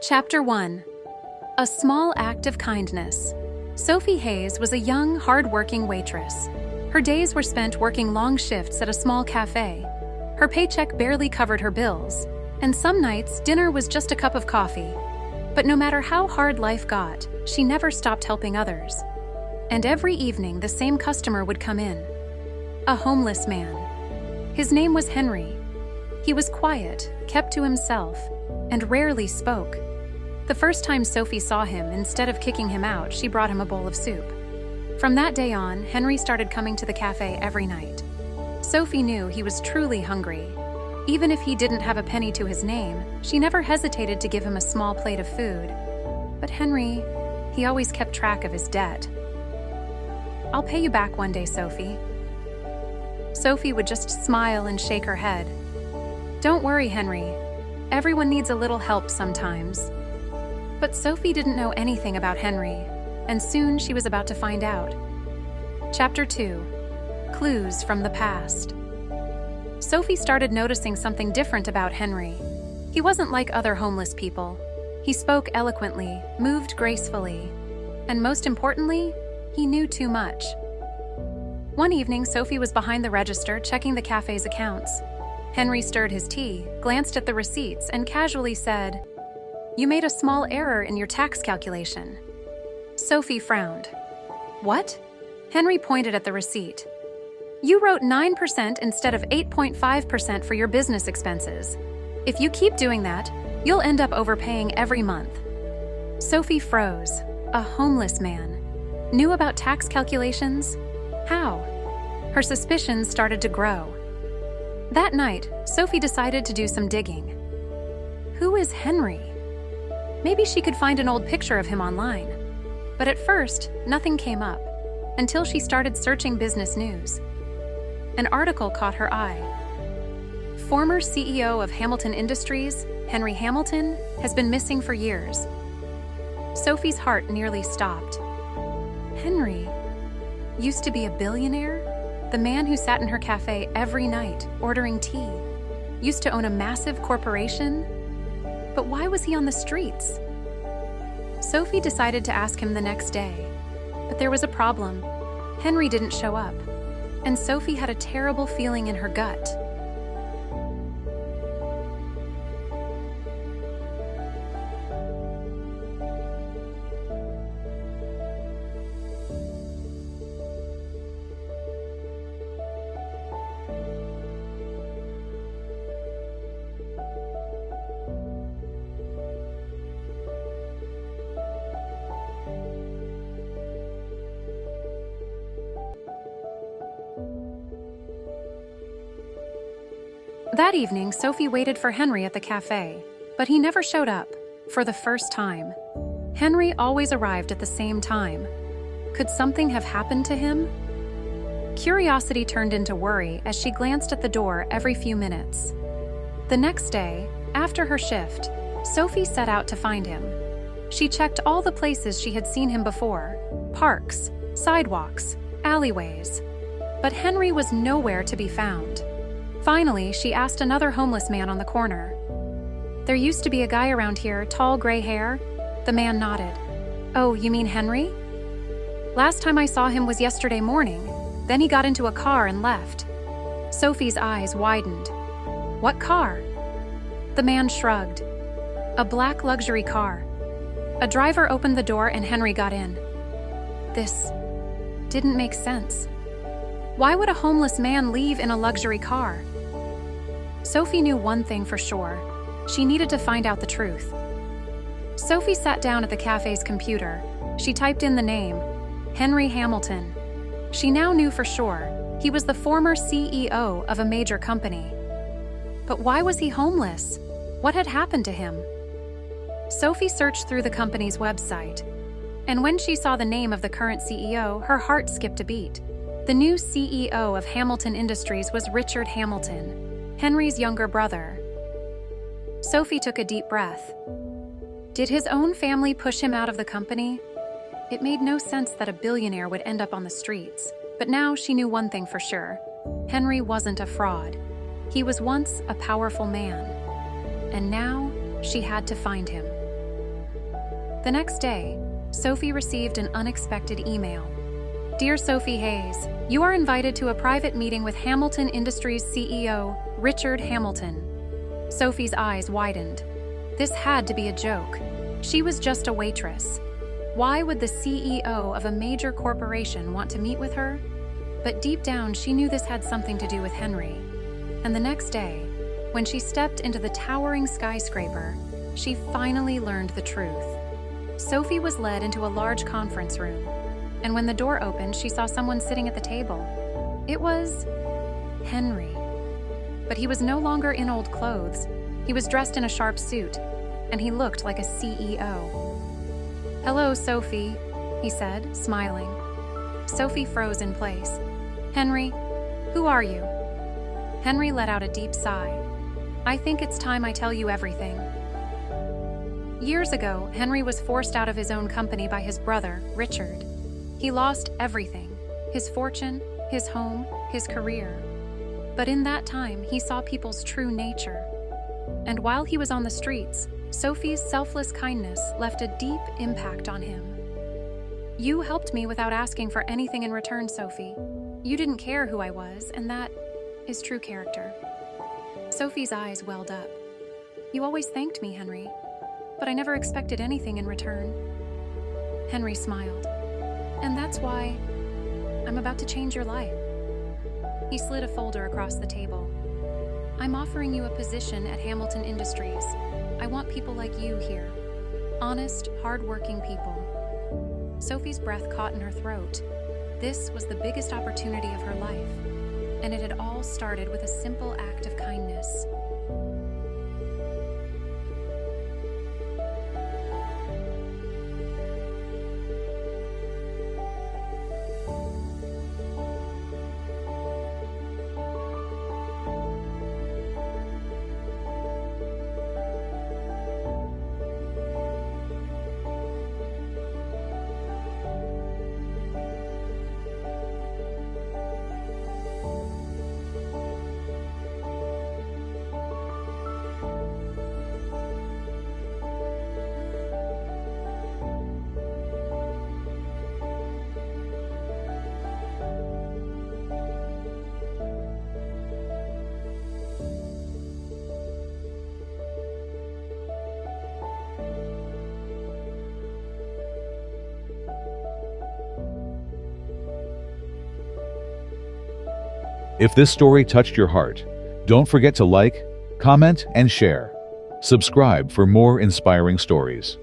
Chapter 1. A Small Act of Kindness. Sophie Hayes was a young, hard-working waitress. Her days were spent working long shifts at a small cafe. Her paycheck barely covered her bills, and some nights dinner was just a cup of coffee. But no matter how hard life got, she never stopped helping others. And every evening the same customer would come in. A homeless man. His name was Henry. He was quiet, kept to himself, and rarely spoke. The first time Sophie saw him, instead of kicking him out, she brought him a bowl of soup. From that day on, Henry started coming to the cafe every night. Sophie knew he was truly hungry. Even if he didn't have a penny to his name, she never hesitated to give him a small plate of food. But Henry, he always kept track of his debt. "I'll pay you back one day, Sophie." Sophie would just smile and shake her head. "Don't worry, Henry. Everyone needs a little help sometimes." But Sophie didn't know anything about Henry, and soon she was about to find out. Chapter 2. Clues from the Past. Sophie started noticing something different about Henry. He wasn't like other homeless people. He spoke eloquently, moved gracefully, and most importantly, he knew too much. One evening, Sophie was behind the register checking the cafe's accounts. Henry stirred his tea, glanced at the receipts, and casually said, "You made a small error in your tax calculation." Sophie frowned. "What?" Henry pointed at the receipt. "You wrote 9% instead of 8.5% for your business expenses. If you keep doing that, you'll end up overpaying every month." Sophie froze. A homeless man. Knew about tax calculations? How? Her suspicions started to grow. That night, Sophie decided to do some digging. Who is Henry? Maybe she could find an old picture of him online. But at first, nothing came up, until she started searching business news. An article caught her eye. Former CEO of Hamilton Industries, Henry Hamilton, has been missing for years. Sophie's heart nearly stopped. Henry used to be a billionaire? The man who sat in her cafe every night, ordering tea, used to own a massive corporation? But why was he on the streets? Sophie decided to ask him the next day. But there was a problem. Henry didn't show up, and Sophie had a terrible feeling in her gut. That evening, Sophie waited for Henry at the cafe, but he never showed up, for the first time. Henry always arrived at the same time. Could something have happened to him? Curiosity turned into worry as she glanced at the door every few minutes. The next day, after her shift, Sophie set out to find him. She checked all the places she had seen him before: parks, sidewalks, alleyways. But Henry was nowhere to be found. Finally, she asked another homeless man on the corner. "There used to be a guy around here, tall gray hair." The man nodded. "Oh, you mean Henry? Last time I saw him was yesterday morning. Then he got into a car and left." Sophie's eyes widened. "What car?" The man shrugged. "A black luxury car. A driver opened the door and Henry got in." This didn't make sense. Why would a homeless man leave in a luxury car? Sophie knew one thing for sure. She needed to find out the truth. Sophie sat down at the cafe's computer. She typed in the name, Henry Hamilton. She now knew for sure he was the former CEO of a major company. But why was he homeless? What had happened to him? Sophie searched through the company's website, and when she saw the name of the current CEO, her heart skipped a beat. The new CEO of Hamilton Industries was Richard Hamilton, Henry's younger brother. Sophie took a deep breath. Did his own family push him out of the company? It made no sense that a billionaire would end up on the streets, but now she knew one thing for sure. Henry wasn't a fraud. He was once a powerful man, and now she had to find him. The next day, Sophie received an unexpected email. Dear Sophie Hayes, you are invited to a private meeting with Hamilton Industries CEO, Richard Hamilton. Sophie's eyes widened. This had to be a joke. She was just a waitress. Why would the CEO of a major corporation want to meet with her? But deep down, she knew this had something to do with Henry. And the next day, when she stepped into the towering skyscraper, she finally learned the truth. Sophie was led into a large conference room, and when the door opened, she saw someone sitting at the table. It was Henry. But he was no longer in old clothes. He was dressed in a sharp suit, and he looked like a CEO. Hello, Sophie, he said, smiling. Sophie froze in place. Henry, who are you? Henry let out a deep sigh. I think it's time I tell you everything. Years ago, Henry was forced out of his own company by his brother, Richard. He lost everything, his fortune, his home, his career. But in that time, he saw people's true nature. And while he was on the streets, Sophie's selfless kindness left a deep impact on him. You helped me without asking for anything in return, Sophie. You didn't care who I was, and that is true character. Sophie's eyes welled up. You always thanked me, Henry, but I never expected anything in return. Henry smiled. And that's why I'm about to change your life. He slid a folder across the table. I'm offering you a position at Hamilton Industries. I want people like you here. Honest, hard-working people. Sophie's breath caught in her throat. This was the biggest opportunity of her life, and it had all started with a simple act of kindness. If this story touched your heart, don't forget to like, comment, and share. Subscribe for more inspiring stories.